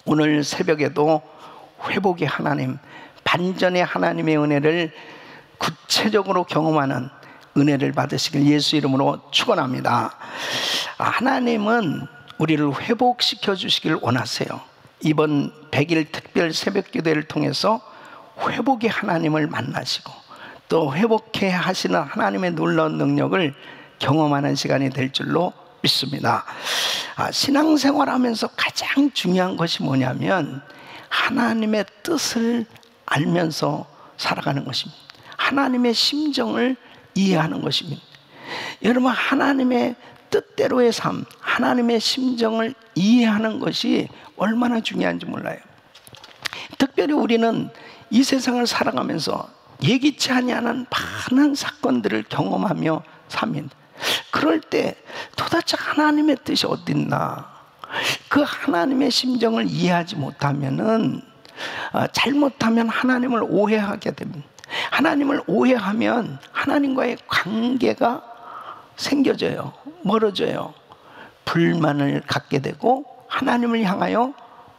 오늘 새벽에도 회복의 하나님, 반전의 하나님의 은혜를 구체적으로 경험하는 은혜를 받으시길 예수 이름으로 축원합니다. 하나님은 우리를 회복시켜 주시길 원하세요. 이번 100일 특별 새벽 기도회를 통해서 회복의 하나님을 만나시고 또 회복해 하시는 하나님의 놀라운 능력을 경험하는 시간이 될 줄로 믿습니다. 신앙생활하면서 가장 중요한 것이 뭐냐면 하나님의 뜻을 알면서 살아가는 것입니다. 하나님의 심정을 이해하는 것입니다. 여러분, 하나님의 뜻대로의 삶, 하나님의 심정을 이해하는 것이 얼마나 중요한지 몰라요. 특별히 우리는 이 세상을 살아가면서 예기치 아니하는 많은 사건들을 경험하며 삽니다. 그럴 때 도대체 하나님의 뜻이 어디 있나? 그 하나님의 심정을 이해하지 못하면은 잘못하면 하나님을 오해하게 됩니다. 하나님을 오해하면 하나님과의 관계가 생겨져요. 멀어져요. 불만을 갖게 되고 하나님을 향하여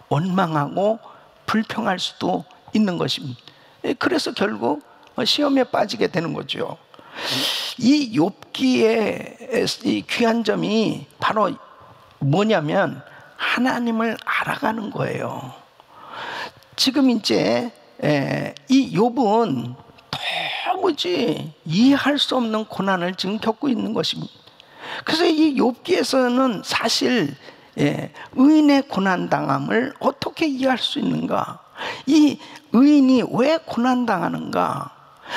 원망하고 불평할 수도 있는 것입니다. 그래서 결국 시험에 빠지게 되는 거죠. 이 욥기의 이 귀한 점이 바로 뭐냐면 하나님을 알아가는 거예요. 지금 이제 이 욥은 도무지 이해할 수 없는 고난을 지금 겪고 있는 것입니다. 그래서 이 욥기에서는 사실 의인의 고난당함을 어떻게 이해할 수 있는가? 이 의인이 왜 고난당하는가?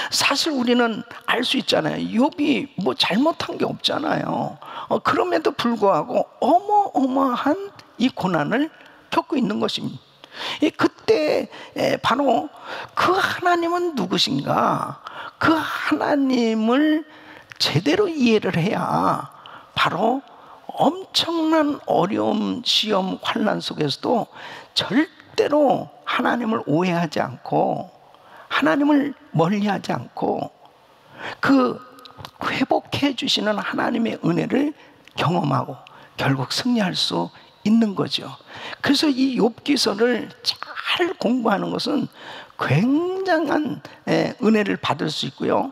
사실 우리는 알 수 있잖아요. 욥이 뭐 잘못한 게 없잖아요. 그럼에도 불구하고 어마어마한 이 고난을 겪고 있는 것입니다. 그때 바로 그 하나님은 누구신가? 그 하나님을 제대로 이해를 해야 바로 엄청난 어려움, 시험, 환난 속에서도 절대로 하나님을 오해하지 않고 하나님을 멀리하지 않고 그 회복해 주시는 하나님의 은혜를 경험하고 결국 승리할 수 있는 거죠. 그래서 이 욥기서를 잘 공부하는 것은 굉장한 은혜를 받을 수 있고요.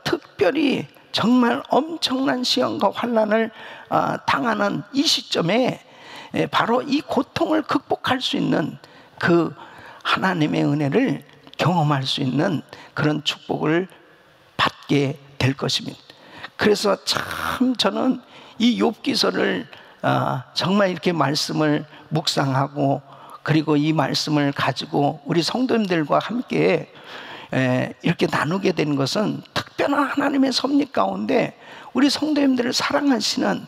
특별히 정말 엄청난 시험과 환난을 당하는 이 시점에 바로 이 고통을 극복할 수 있는 그 하나님의 은혜를 경험할 수 있는 그런 축복을 받게 될 것입니다. 그래서 참 저는 이 욥기서를 정말 이렇게 말씀을 묵상하고 그리고 이 말씀을 가지고 우리 성도님들과 함께 이렇게 나누게 되는 것은 특별한 하나님의 섭리 가운데 우리 성도님들을 사랑하시는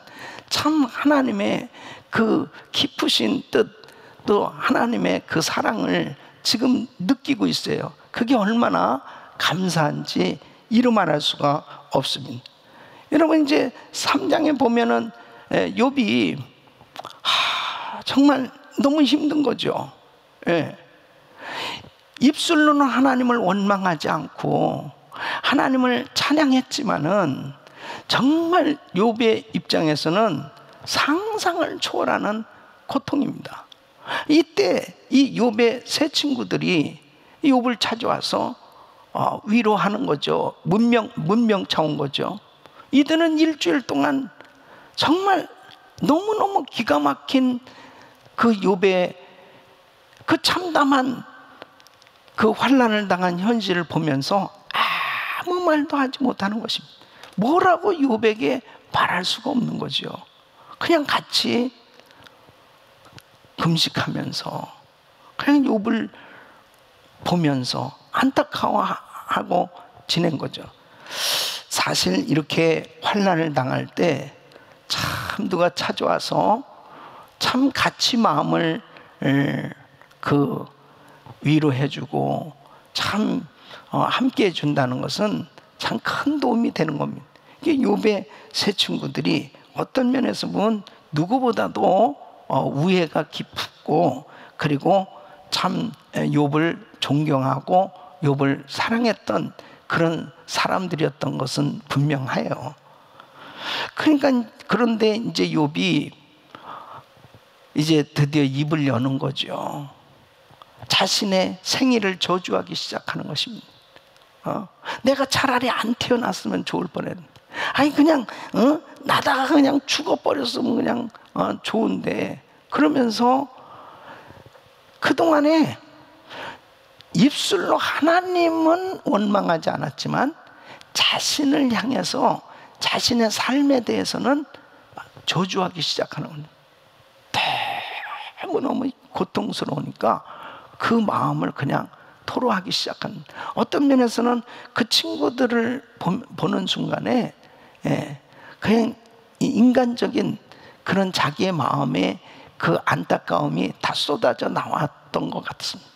참 하나님의 그 깊으신 뜻 또 하나님의 그 사랑을 지금 느끼고 있어요. 그게 얼마나 감사한지 이루 말할 수가 없습니다. 여러분, 이제 3장에 보면은 욥이 정말 너무 힘든 거죠. 입술로는 하나님을 원망하지 않고 하나님을 찬양했지만은 정말 욥의 입장에서는 상상을 초월하는 고통입니다. 이때 이 욥의 세 친구들이 욥을 찾아와서 위로하는 거죠. 문명차 온 거죠. 이들은 일주일 동안 정말 너무너무 기가 막힌 그 욥의 그 참담한 그 환난을 당한 현실을 보면서 아무 말도 하지 못하는 것입니다. 뭐라고 욥에게 말할 수가 없는 거죠. 그냥 같이 금식하면서 그냥 욥을 보면서 안타까워하고 지낸 거죠. 사실 이렇게 환난을 당할 때 참 누가 찾아와서 참 같이 마음을 그 위로해주고 참 함께 해준다는 것은 참 큰 도움이 되는 겁니다. 이게 욥의 세 친구들이 어떤 면에서 보면 누구보다도 우애가 깊고 그리고 참 욥을 존경하고 욥을 사랑했던 그런 사람들이었던 것은 분명해요. 그러니까 그런데 이제 욥이 이제 드디어 입을 여는 거죠. 자신의 생일을 저주하기 시작하는 것입니다. 내가 차라리 안 태어났으면 좋을 뻔했는데, 아니 그냥 나다가 그냥 죽어버렸으면 그냥 좋은데, 그러면서 그동안에 입술로 하나님은 원망하지 않았지만 자신을 향해서 자신의 삶에 대해서는 저주하기 시작하는 겁니다. 너무너무 고통스러우니까 그 마음을 그냥 토로하기 시작한, 어떤 면에서는 그 친구들을 보는 순간에 그냥 인간적인 그런 자기의 마음에 그 안타까움이 다 쏟아져 나왔던 것 같습니다.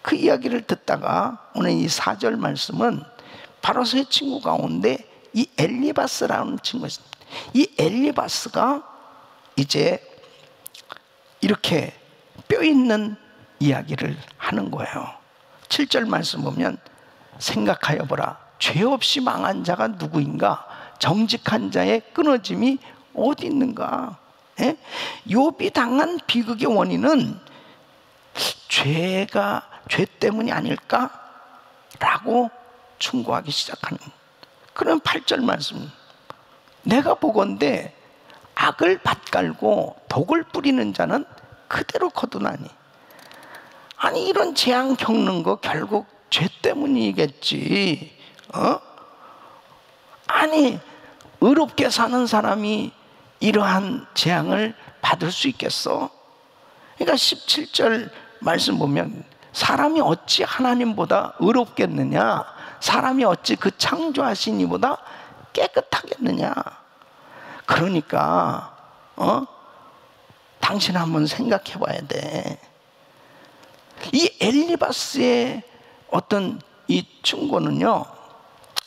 그 이야기를 듣다가 오늘 이 4절 말씀은 바로 세 친구 가운데 이 엘리바스라는 친구였습니다. 이 엘리바스가 이제 이렇게 뼈 있는 이야기를 하는 거예요. 7절 말씀 보면 생각하여 보라, 죄 없이 망한 자가 누구인가? 정직한 자의 끊어짐이 어디 있는가? 욥이 당한 비극의 원인은 죄 때문이 아닐까? 라고 충고하기 시작하는, 그런 8절 말씀, 내가 보건대 악을 밭갈고 독을 뿌리는 자는 그대로 거두나니. 아니 이런 재앙 겪는 거 결국 죄 때문이겠지. 아니 의롭게 사는 사람이 이러한 재앙을 받을 수 있겠어? 그러니까 17절 말씀 보면 사람이 어찌 하나님보다 의롭겠느냐, 사람이 어찌 그 창조하신 이보다 깨끗하겠느냐. 그러니까 당신 한번 생각해 봐야 돼. 이 엘리바스의 어떤 이 충고는요,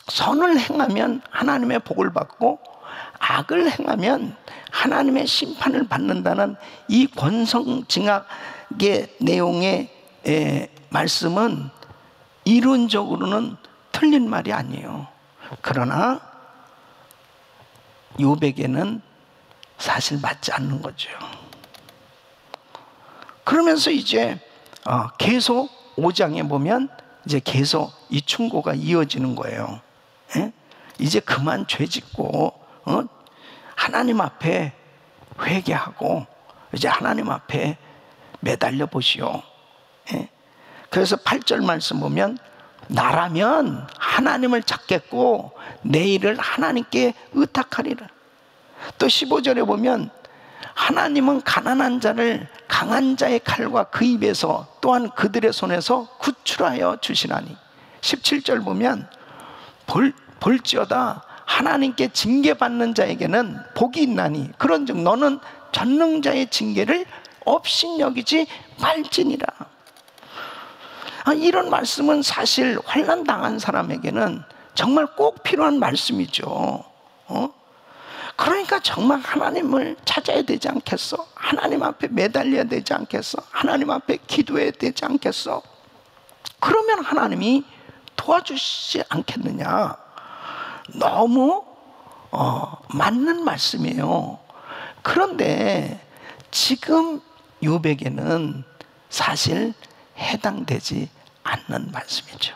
선을 행하면 하나님의 복을 받고 악을 행하면 하나님의 심판을 받는다는 이 권성징악의 내용의 말씀은 이론적으로는 틀린 말이 아니에요. 그러나 욥에게는 사실 맞지 않는 거죠. 그러면서 이제 계속 5장에 보면 이제 계속 이 충고가 이어지는 거예요. 이제 그만 죄 짓고 하나님 앞에 회개하고 이제 하나님 앞에 매달려 보시오. 그래서 8절 말씀 보면 나라면 하나님을 찾겠고 내 일을 하나님께 의탁하리라. 또 15절에 보면 하나님은 가난한 자를 강한 자의 칼과 그 입에서 또한 그들의 손에서 구출하여 주시나니. 17절 보면 볼지어다 하나님께 징계받는 자에게는 복이 있나니 그런즉 너는 전능자의 징계를 업신여기지 말지니라. 이런 말씀은 사실 환난 당한 사람에게는 정말 꼭 필요한 말씀이죠. 그러니까 정말 하나님을 찾아야 되지 않겠어? 하나님 앞에 매달려야 되지 않겠어? 하나님 앞에 기도해야 되지 않겠어? 그러면 하나님이 도와주시지 않겠느냐? 너무 맞는 말씀이에요. 그런데 지금 욥에게는 사실 해당되지 않는 말씀이죠.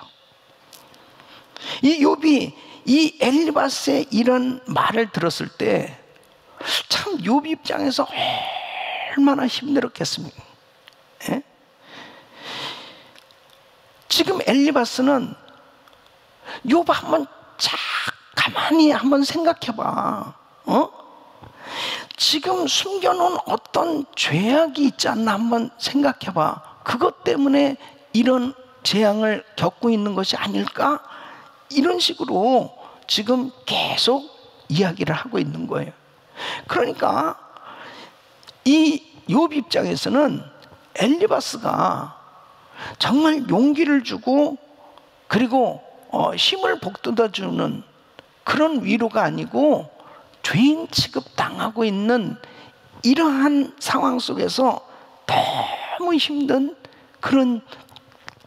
이 욥이 이 엘리바스의 이런 말을 들었을 때 참 욥 입장에서 얼마나 힘들었겠습니까? 지금 엘리바스는 욥 한번 가만히 한번 생각해봐. 지금 숨겨놓은 어떤 죄악이 있지 않나 한번 생각해봐. 그것 때문에 이런 재앙을 겪고 있는 것이 아닐까? 이런 식으로 지금 계속 이야기를 하고 있는 거예요. 그러니까 이 욥 입장에서는 엘리바스가 정말 용기를 주고 그리고 힘을 북돋아주는 그런 위로가 아니고 죄인 취급당하고 있는 이러한 상황 속에서 너무 힘든 그런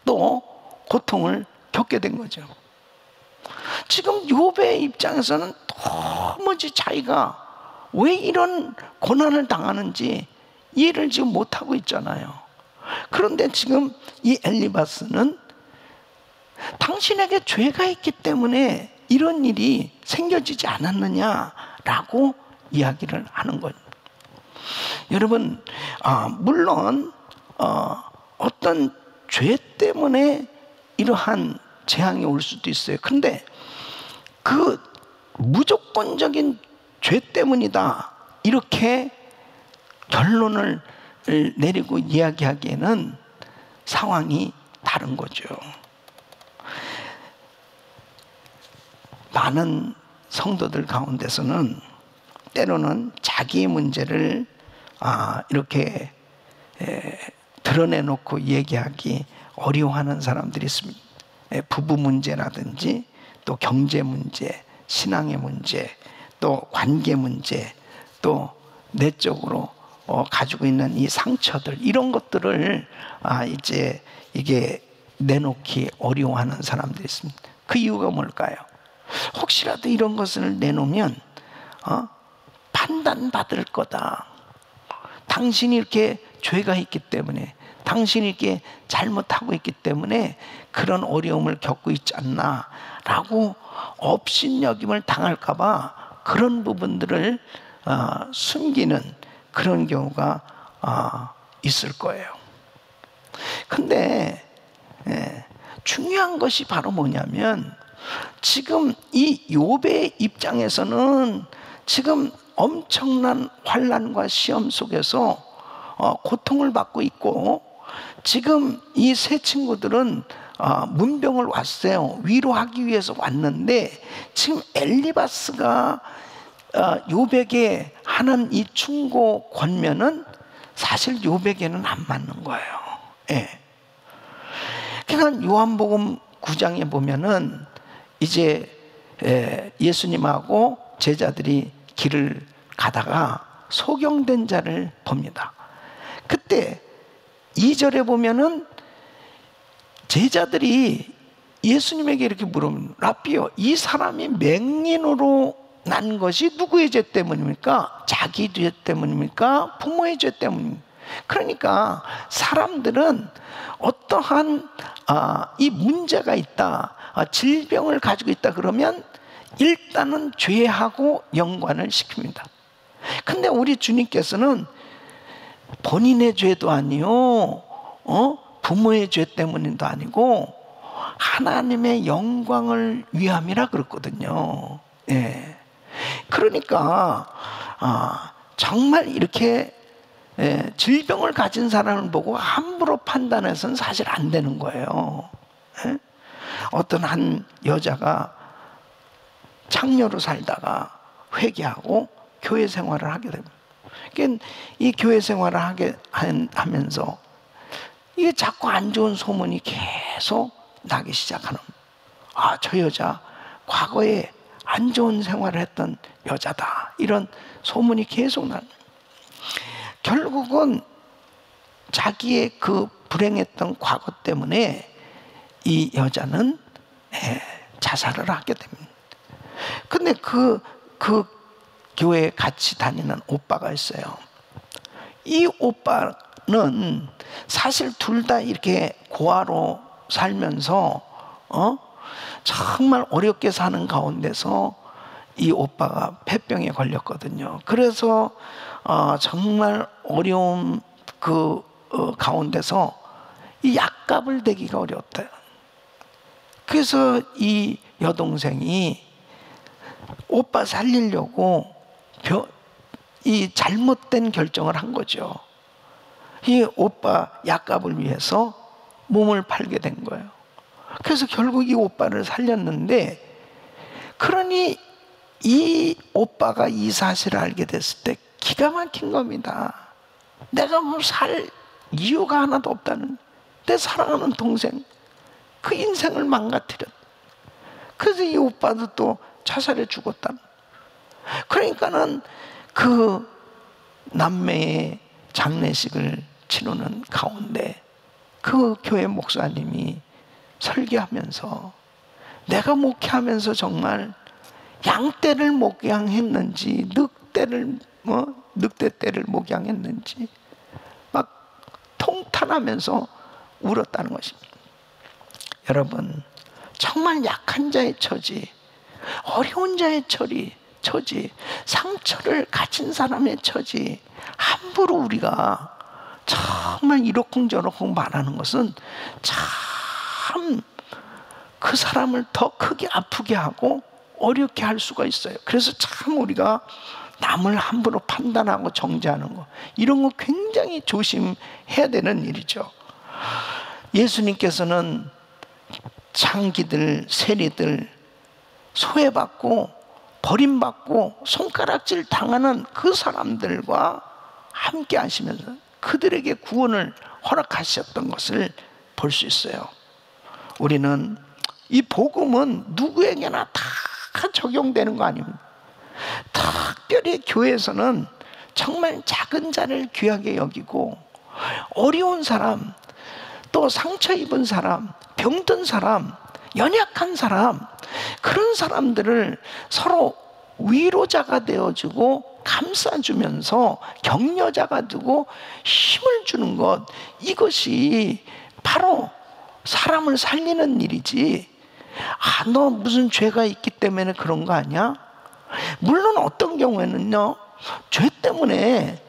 또 고통을 겪게 된 거죠. 지금 욥의 입장에서는 도무지 자기가 왜 이런 고난을 당하는지 이해를 지금 못하고 있잖아요. 그런데 지금 이 엘리바스는 당신에게 죄가 있기 때문에 이런 일이 생겨지지 않았느냐라고 이야기를 하는 거예요. 여러분, 물론 어떤 죄 때문에 이러한 재앙이 올 수도 있어요. 근데 그 무조건적인 죄 때문이다 이렇게 결론을 내리고 이야기하기에는 상황이 다른 거죠. 많은 성도들 가운데서는 때로는 자기의 문제를 이렇게 드러내놓고 얘기하기 어려워하는 사람들이 있습니다. 부부 문제라든지 또 경제 문제, 신앙의 문제, 또 관계 문제, 또 내적으로 가지고 있는 이 상처들, 이런 것들을 이제 이게 내놓기 어려워하는 사람들이 있습니다. 그 이유가 뭘까요? 혹시라도 이런 것을 내놓으면 판단받을 거다. 당신이 이렇게 죄가 있기 때문에, 당신이 이렇게 잘못하고 있기 때문에 그런 어려움을 겪고 있지 않나 라고 업신여김을 당할까 봐 그런 부분들을 숨기는 그런 경우가 있을 거예요. 근데 중요한 것이 바로 뭐냐면, 지금 이 욥의 입장에서는 지금 엄청난 환난과 시험 속에서 고통을 받고 있고, 지금 이 세 친구들은 문병을 왔어요. 위로하기 위해서 왔는데, 지금 엘리바스가 욥에게 하는 이 충고 권면은 사실 욥에게는 안 맞는 거예요. 예. 그러니까 요한복음 9장에 보면은 이제 예수님하고 제자들이 길을 가다가 소경된 자를 봅니다. 그때 2절에 보면은 제자들이 예수님에게 이렇게 물으면, 라삐요, 이 사람이 맹인으로 난 것이 누구의 죄 때문입니까? 자기 죄 때문입니까? 부모의 죄 때문입니까? 그러니까 사람들은 어떠한 이 문제가 있다, 질병을 가지고 있다 그러면 일단은 죄하고 연관을 시킵니다. 근데 우리 주님께서는 본인의 죄도 아니요, 부모의 죄 때문도 아니고 하나님의 영광을 위함이라 그랬거든요. 예. 그러니까 정말 이렇게 질병을 가진 사람을 보고 함부로 판단해서는 사실 안 되는 거예요. 예? 어떤 한 여자가 창녀로 살다가 회개하고 교회 생활을 하게 됩니다. 그러니까 이 교회 생활을 하면서 이게 자꾸 안 좋은 소문이 계속 나기 시작하는, 저 여자 과거에 안 좋은 생활을 했던 여자다, 이런 소문이 계속 나는. 결국은 자기의 그 불행했던 과거 때문에 이 여자는 자살을 하게 됩니다. 근데 그 교회에 같이 다니는 오빠가 있어요. 이 오빠는 사실 둘 다 이렇게 고아로 살면서 정말 어렵게 사는 가운데서 이 오빠가 폐병에 걸렸거든요. 그래서 정말 어려운 그 가운데서 이 약값을 대기가 어려웠대요. 그래서 이 여동생이 오빠 살리려고 이 잘못된 결정을 한 거죠. 이 오빠 약값을 위해서 몸을 팔게 된 거예요. 그래서 결국 이 오빠를 살렸는데, 그러니 이 오빠가 이 사실을 알게 됐을 때 기가 막힌 겁니다. 내가 뭐 살 이유가 하나도 없다는, 내 사랑하는 동생 그 인생을 망가뜨렸. 그래서 이 오빠도 또 자살해 죽었다. 그러니까는 그 남매의 장례식을 치르는 가운데 그 교회 목사님이 설교하면서, 내가 목회하면서 정말 양떼를 목양했는지 늑대 떼를 목양했는지 한탄하면서 울었다는 것입니다. 여러분, 정말 약한 자의 처지, 어려운 자의 처지, 상처를 가진 사람의 처지, 함부로 우리가 정말 이러쿵저러쿵 말하는 것은 참 그 사람을 더 크게 아프게 하고 어렵게 할 수가 있어요. 그래서 참 우리가 남을 함부로 판단하고 정죄하는 거, 이런 거 굉장히 조심해야 되는 일이죠. 예수님께서는 장기들, 세리들, 소외받고 버림받고 손가락질 당하는 그 사람들과 함께 하시면서 그들에게 구원을 허락하셨던 것을 볼 수 있어요. 우리는 이 복음은 누구에게나 다 적용되는 거 아닙니까? 특별히 교회에서는 정말 작은 자를 귀하게 여기고, 어려운 사람, 또 상처 입은 사람, 병든 사람, 연약한 사람, 그런 사람들을 서로 위로자가 되어주고 감싸주면서 격려자가 되고 힘을 주는 것, 이것이 바로 사람을 살리는 일이지, 너 무슨 죄가 있기 때문에 그런 거 아니야? 물론 어떤 경우에는요, 죄 때문에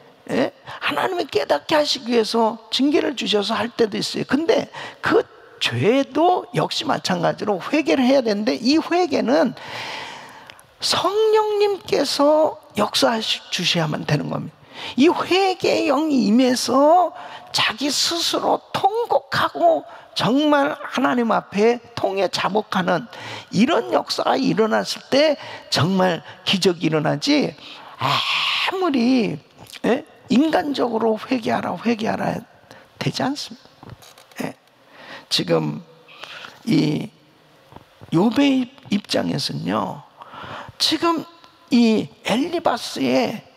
하나님이 깨닫게 하시기 위해서 징계를 주셔서 할 때도 있어요. 근데 그 죄도 역시 마찬가지로 회개를 해야 되는데, 이 회개는 성령님께서 역사해 주셔야만 되는 겁니다. 이 회개의 영이 임해서 자기 스스로 통곡하고 정말 하나님 앞에 통해 자복하는 이런 역사가 일어났을 때 정말 기적이 일어나지, 아무리 인간적으로 회개하라 되지 않습니다. 지금 이 욥의 입장에서는요, 지금 이 엘리바스의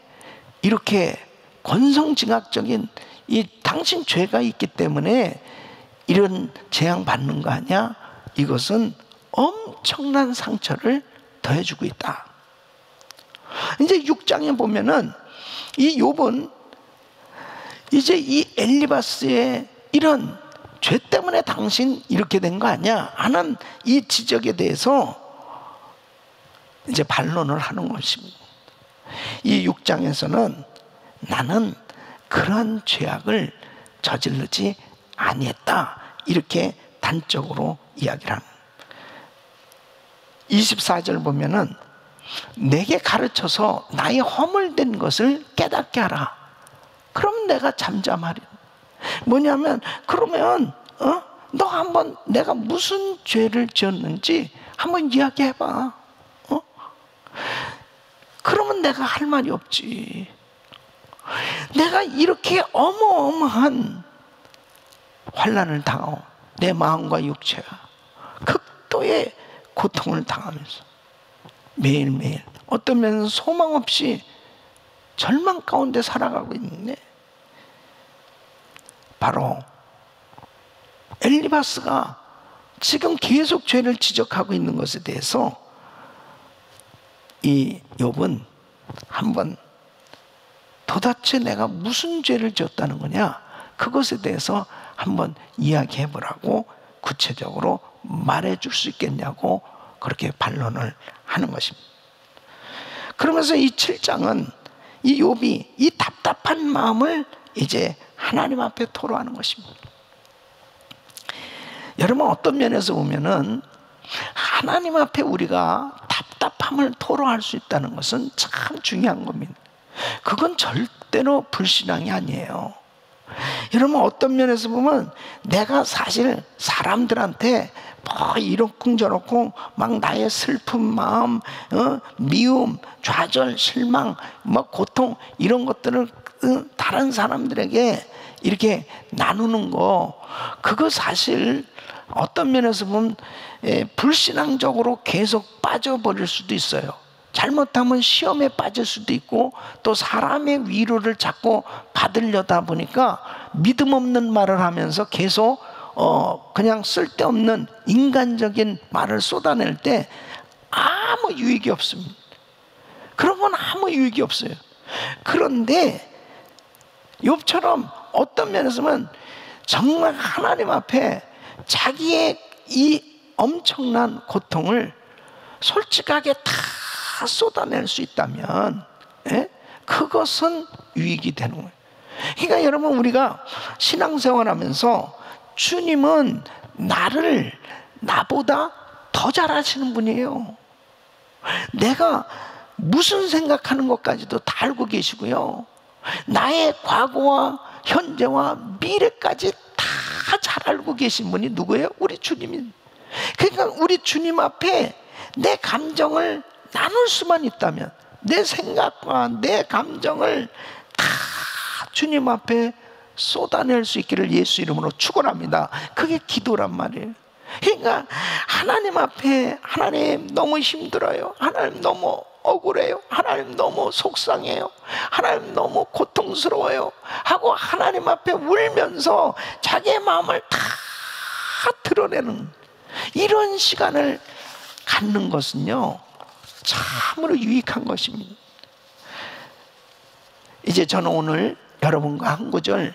이렇게 권성징악적인 이 당신 죄가 있기 때문에 이런 재앙 받는 거 아니야? 이것은 엄청난 상처를 더해주고 있다. 이제 6장에 보면은 이 욥은 이제 이 엘리바스의 이런 죄 때문에 당신 이렇게 된 거 아니야 하는 이 지적에 대해서 이제 반론을 하는 것입니다. 이 6장에서는 나는 그런 죄악을 저지르지 아니했다, 이렇게 단적으로 이야기를 합니다. 24절 보면은 내게 가르쳐서 나의 허물된 것을 깨닫게 하라. 그럼 내가 잠잠하리라. 뭐냐면, 그러면 너 한번 내가 무슨 죄를 지었는지 한번 이야기해봐. 그러면 내가 할 말이 없지. 내가 이렇게 어마어마한 환난을 당하고 내 마음과 육체가 극도의 고통을 당하면서 매일매일 어떤 면에서 소망 없이 절망 가운데 살아가고 있는데, 바로 엘리바스가 지금 계속 죄를 지적하고 있는 것에 대해서 이 욥은 한번 도대체 내가 무슨 죄를 지었다는 거냐, 그것에 대해서 한번 이야기해 보라고 구체적으로 말해 줄 수 있겠냐고 그렇게 반론을 하는 것입니다. 그러면서 이 7장은 이 욥이 이 답답한 마음을 이제 하나님 앞에 토로하는 것입니다. 여러분, 어떤 면에서 보면은 하나님 앞에 우리가 답답함을 토로할 수 있다는 것은 참 중요한 겁니다. 그건 절대로 불신앙이 아니에요. 여러분, 어떤 면에서 보면 내가 사실 사람들한테 뭐 이러쿵저러쿵 막 나의 슬픈 마음, 미움, 좌절, 실망, 뭐 고통, 이런 것들을 다른 사람들에게 이렇게 나누는 거, 그거 사실 어떤 면에서 보면 불신앙적으로 계속 빠져버릴 수도 있어요. 잘못하면 시험에 빠질 수도 있고, 또 사람의 위로를 자꾸 받으려다 보니까 믿음 없는 말을 하면서 계속 그냥 쓸데없는 인간적인 말을 쏟아낼 때 아무 유익이 없습니다. 그런 건 아무 유익이 없어요. 그런데 욥처럼 어떤 면에서는 정말 하나님 앞에 자기의 이 엄청난 고통을 솔직하게 다 쏟아낼 수 있다면, 예? 그것은 유익이 되는 거예요. 그러니까 여러분, 우리가 신앙생활 하면서 주님은 나보다 더 잘 아시는 분이에요. 내가 무슨 생각하는 것까지도 다 알고 계시고요, 나의 과거와 현재와 미래까지 다 잘 알고 계신 분이 누구예요? 우리 주님이. 그러니까 우리 주님 앞에 내 감정을 나눌 수만 있다면, 내 생각과 내 감정을 다 주님 앞에 쏟아낼 수 있기를 예수 이름으로 축원합니다. 그게 기도란 말이에요. 그러니까 하나님 앞에, 하나님 너무 힘들어요, 하나님 너무 억울해요, 하나님 너무 속상해요, 하나님 너무 고통스러워요 하고 하나님 앞에 울면서 자기의 마음을 다 드러내는 이런 시간을 갖는 것은요, 참으로 유익한 것입니다. 이제 저는 오늘 여러분과 한 구절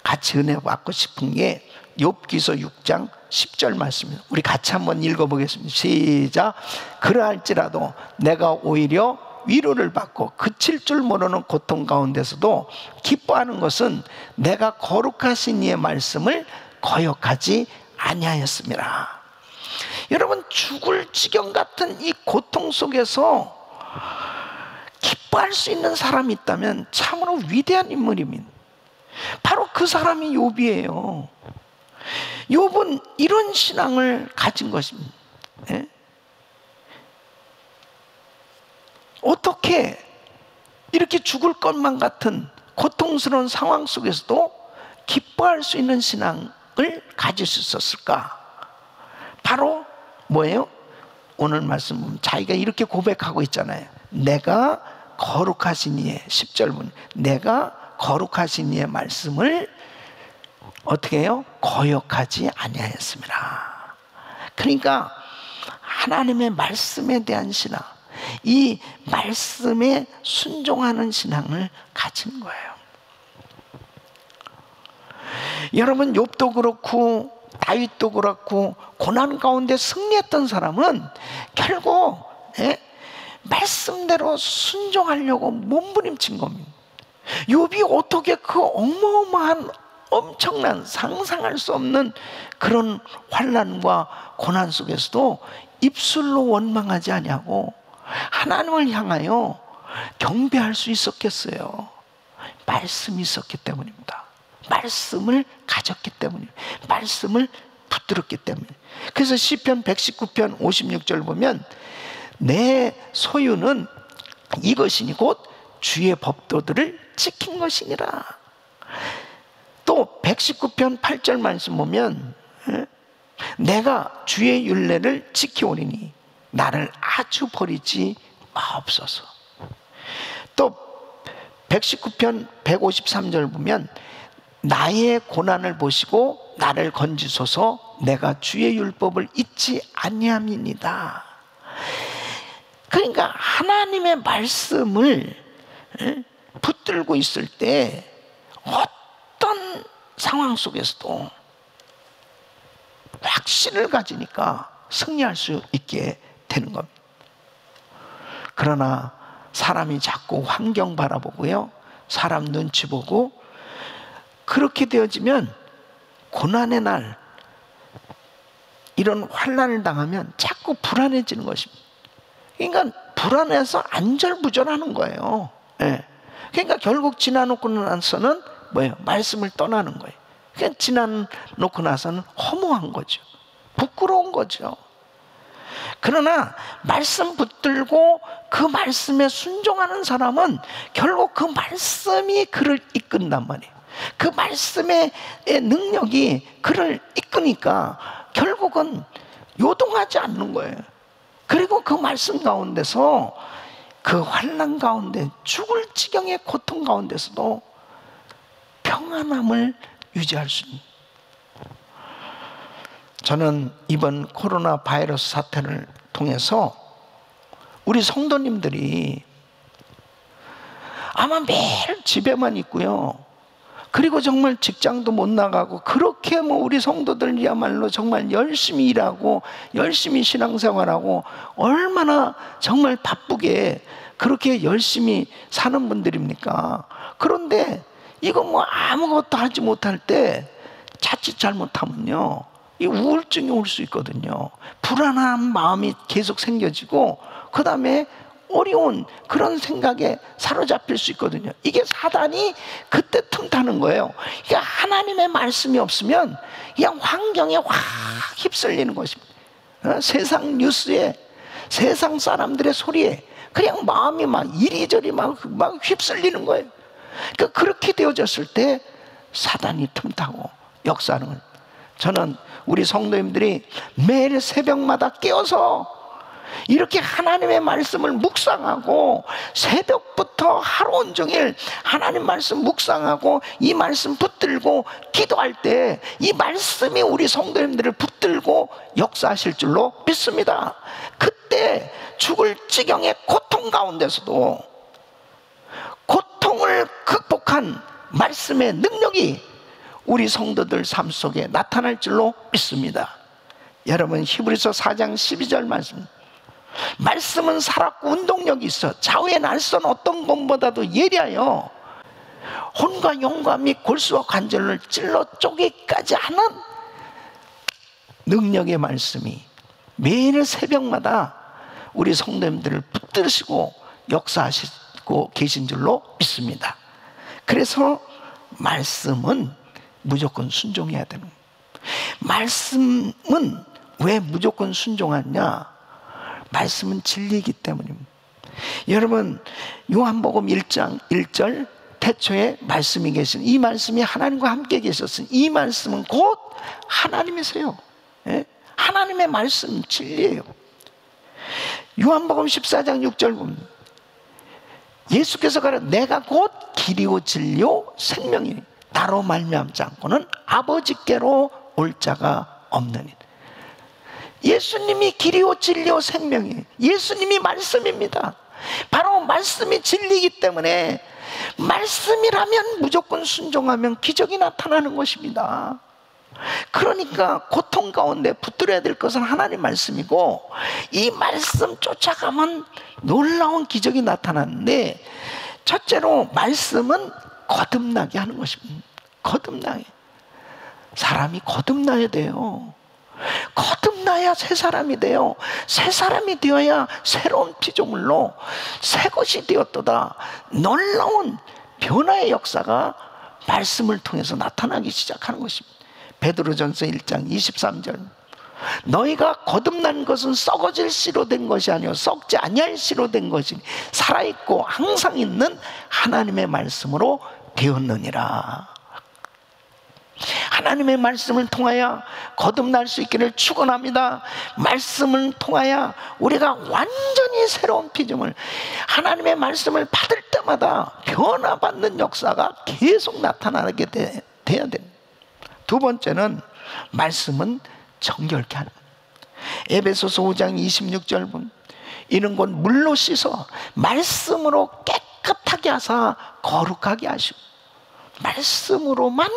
같이 은혜 받고 싶은 게 욥기서 6장 10절 말씀입니다. 우리 같이 한번 읽어보겠습니다. 시작. 그러할지라도 내가 오히려 위로를 받고 그칠 줄 모르는 고통 가운데서도 기뻐하는 것은 내가 거룩하신 이의 말씀을 거역하지 아니하였습니다. 여러분, 죽을 지경 같은 이 고통 속에서 기뻐할 수 있는 사람이 있다면 참으로 위대한 인물입니다. 바로 그 사람이 욥이에요. 욥은 이런 신앙을 가진 것입니다. 예? 어떻게 이렇게 죽을 것만 같은 고통스러운 상황 속에서도 기뻐할 수 있는 신앙을 가질 수 있었을까? 바로 뭐예요? 오늘 말씀 보면 자기가 이렇게 고백하고 있잖아요. 내가 거룩하신 이의 10절분, 내가 거룩하신 이의 말씀을 어떻게 해요? 거역하지 아니하였습니다. 그러니까 하나님의 말씀에 대한 신앙, 이 말씀에 순종하는 신앙을 가진 거예요. 여러분, 욥도 그렇고 다윗도 그렇고 고난 가운데 승리했던 사람은 결국 말씀대로 순종하려고 몸부림친 겁니다. 욥이 어떻게 그 어마어마한 엄청난 상상할 수 없는 그런 환난과 고난 속에서도 입술로 원망하지 아니하고 하나님을 향하여 경배할 수 있었겠어요? 말씀이 있었기 때문입니다. 말씀을 가졌기 때문입니다. 말씀을 붙들었기 때문에. 그래서 시편 119편 56절 보면 내 소유는 이것이니 곧 주의 법도들을 지킨 것이니라. 또 119편 8절 말씀 보면 내가 주의 율례를 지키오리니 나를 아주 버리지 마옵소서. 또 119편 153절 보면 나의 고난을 보시고 나를 건지소서, 내가 주의 율법을 잊지 아니함이니이다. 그러니까 하나님의 말씀을 붙들고 있을 때 어떤 상황 속에서도 확신을 가지니까 승리할 수 있게 되는 겁니다. 그러나 사람이 자꾸 환경 바라보고요, 사람 눈치 보고 그렇게 되어지면 고난의 날, 이런 환난을 당하면 자꾸 불안해지는 것입니다. 그러니까 불안해서 안절부절하는 거예요. 예. 그러니까 결국 지나놓고 나서는 뭐예요? 말씀을 떠나는 거예요. 그러니까 지나놓고 나서는 허무한 거죠. 부끄러운 거죠. 그러나 말씀 붙들고 그 말씀에 순종하는 사람은 결국 그 말씀이 그를 이끈단 말이에요. 그 말씀의 능력이 그를 이끄니까 결국은 요동하지 않는 거예요. 그리고 그 말씀 가운데서 그 환난 가운데 죽을 지경의 고통 가운데서도 평안함을 유지할 수 있는. 저는 이번 코로나 바이러스 사태를 통해서 우리 성도님들이 아마 매일 집에만 있고요, 그리고 정말 직장도 못 나가고, 그렇게 뭐 우리 성도들이야말로 정말 열심히 일하고 열심히 신앙생활하고 얼마나 정말 바쁘게 그렇게 열심히 사는 분들입니까? 그런데 이거 뭐 아무것도 하지 못할 때 자칫 잘못하면요, 이 우울증이 올 수 있거든요. 불안한 마음이 계속 생겨지고, 그 다음에 어려운 그런 생각에 사로잡힐 수 있거든요. 이게 사단이 그때 틈타는 거예요. 그러니까 하나님의 말씀이 없으면 그냥 환경에 확 휩쓸리는 것입니다. 세상 뉴스에, 세상 사람들의 소리에 그냥 마음이 막 이리저리 막 휩쓸리는 거예요. 그러니까 그렇게 되어졌을 때 사단이 틈타고 역사하는 거예요. 저는 우리 성도님들이 매일 새벽마다 깨어서 이렇게 하나님의 말씀을 묵상하고, 새벽부터 하루 온종일 하나님 말씀 묵상하고 이 말씀 붙들고 기도할 때 이 말씀이 우리 성도님들을 붙들고 역사하실 줄로 믿습니다. 그때 죽을 지경의 고통 가운데서도 고통을 극복한 말씀의 능력이 우리 성도들 삶 속에 나타날 줄로 믿습니다. 여러분, 히브리서 4장 12절 말씀, 말씀은 살았고 운동력이 있어 좌우의 날선 어떤 것보다도 예리하여 혼과 영과 및 골수와 관절을 찔러 쪼개기까지 하는 능력의 말씀이 매일 새벽마다 우리 성도님들을 붙드시고 역사하시고 계신 줄로 믿습니다. 그래서 말씀은 무조건 순종해야 되는 거예요. 말씀은 왜 무조건 순종하냐? 말씀은 진리이기 때문입니다. 여러분, 요한복음 1장 1절, 태초에 말씀이 계신, 이 말씀이 하나님과 함께 계셨으니 이 말씀은 곧 하나님이세요. 예? 하나님의 말씀 진리예요. 요한복음 14장 6절 보면 예수께서 가라, 내가 곧 길이요 진리요 생명이니 나로 말미암지 않고는 아버지께로 올 자가 없느니. 예수님이 길이요 진리요 생명이에요. 예수님이 말씀입니다. 바로 말씀이 진리이기 때문에 말씀이라면 무조건 순종하면 기적이 나타나는 것입니다. 그러니까 고통 가운데 붙들어야 될 것은 하나님 말씀이고, 이 말씀 쫓아가면 놀라운 기적이 나타나는데, 첫째로 말씀은 거듭나게 하는 것입니다. 거듭나게. 사람이 거듭나야 돼요. 거듭나야 새 사람이 돼요. 새 사람이 되어야 새로운 피조물로 새 것이 되었도다. 놀라운 변화의 역사가 말씀을 통해서 나타나기 시작하는 것입니다. 베드로전서 1장 23절, 너희가 거듭난 것은 썩어질 씨로 된 것이 아니요 썩지 아니할 씨로 된 것이니 살아있고 항상 있는 하나님의 말씀으로 되었느니라. 하나님의 말씀을 통하여 거듭날 수 있기를 축원합니다. 말씀을 통하여 우리가 완전히 새로운 피조물, 하나님의 말씀을 받을 때마다 변화받는 역사가 계속 나타나게 돼야 됩니다. 두 번째는 말씀은 정결케 하는 것. 에베소서 5장 26절 보면 이는 곧 물로 씻어 말씀으로 깨끗하게 하사 거룩하게 하시고, 말씀으로만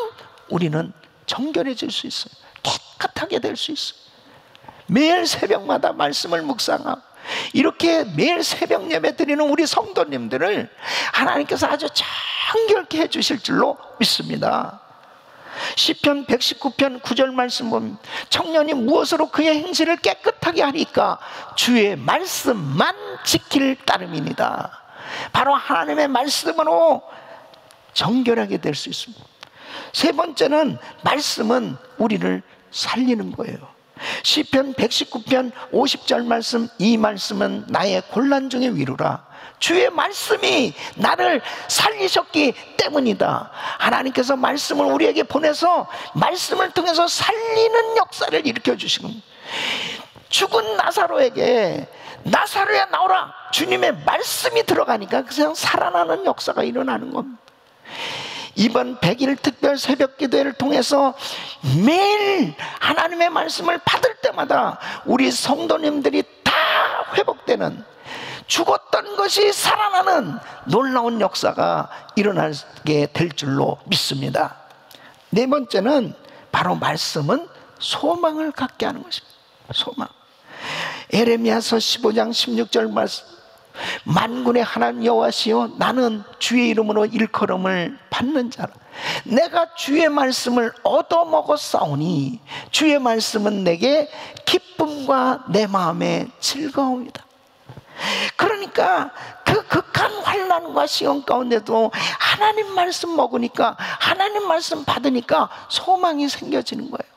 우리는 정결해질 수 있어요. 깨끗하게 될 수 있어요. 매일 새벽마다 말씀을 묵상하고 이렇게 매일 새벽 예배 드리는 우리 성도님들을 하나님께서 아주 정결케 해주실 줄로 믿습니다. 시편 119편 9절 말씀 보면 청년이 무엇으로 그의 행실을 깨끗하게 하니까 주의 말씀만 지킬 따름이니다. 바로 하나님의 말씀으로 정결하게 될 수 있습니다. 세 번째는 말씀은 우리를 살리는 거예요. 시편 119편 50절 말씀, 이 말씀은 나의 곤란 중의 위로라. 주의 말씀이 나를 살리셨기 때문이다. 하나님께서 말씀을 우리에게 보내서 말씀을 통해서 살리는 역사를 일으켜 주신 겁니다. 죽은 나사로에게 나사로야 나오라, 주님의 말씀이 들어가니까 그냥 살아나는 역사가 일어나는 겁니다. 이번 100일 특별 새벽 기도회를 통해서 매일 하나님의 말씀을 받을 때마다 우리 성도님들이 다 회복되는, 죽었던 것이 살아나는 놀라운 역사가 일어나게 될 줄로 믿습니다. 네 번째는 바로 말씀은 소망을 갖게 하는 것입니다. 소망. 에레미야서 15장 16절 말씀, 만군의 하나님 여호와시여 나는 주의 이름으로 일컬음을 받는 자라. 내가 주의 말씀을 얻어먹었사오니 주의 말씀은 내게 기쁨과 내 마음의 즐거움이다. 그러니까 그 극한 환난과 시험 가운데도 하나님 말씀 먹으니까, 하나님 말씀 받으니까 소망이 생겨지는 거예요.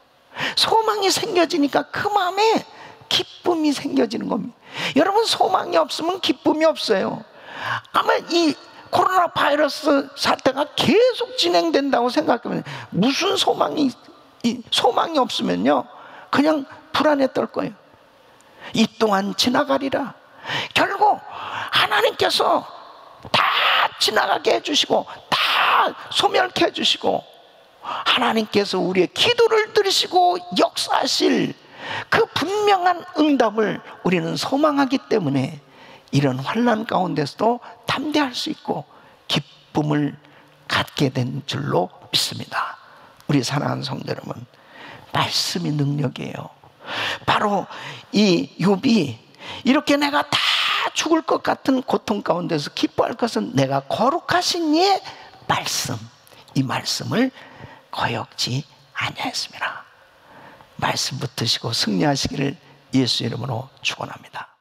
소망이 생겨지니까 그 마음에 기쁨이 생겨지는 겁니다. 여러분, 소망이 없으면 기쁨이 없어요. 아마 이 코로나 바이러스 사태가 계속 진행된다고 생각하면 무슨 소망이 없으면요 그냥 불안에 떨 거예요. 이 또한 지나가리라. 결국 하나님께서 다 지나가게 해주시고 다 소멸케 해주시고 하나님께서 우리의 기도를 들으시고 역사하실 그 분명한 응답을 우리는 소망하기 때문에 이런 환난 가운데서도 담대할 수 있고 기쁨을 갖게 된 줄로 믿습니다. 우리 사랑하는 성도 여러분, 말씀이 능력이에요. 바로 이 욥이 이렇게 내가 다 죽을 것 같은 고통 가운데서 기뻐할 것은 내가 거룩하신 이의 말씀, 이 말씀을 거역지 아니하였습니다. 말씀 붙드시고 승리하시기를 예수 이름으로 축원합니다.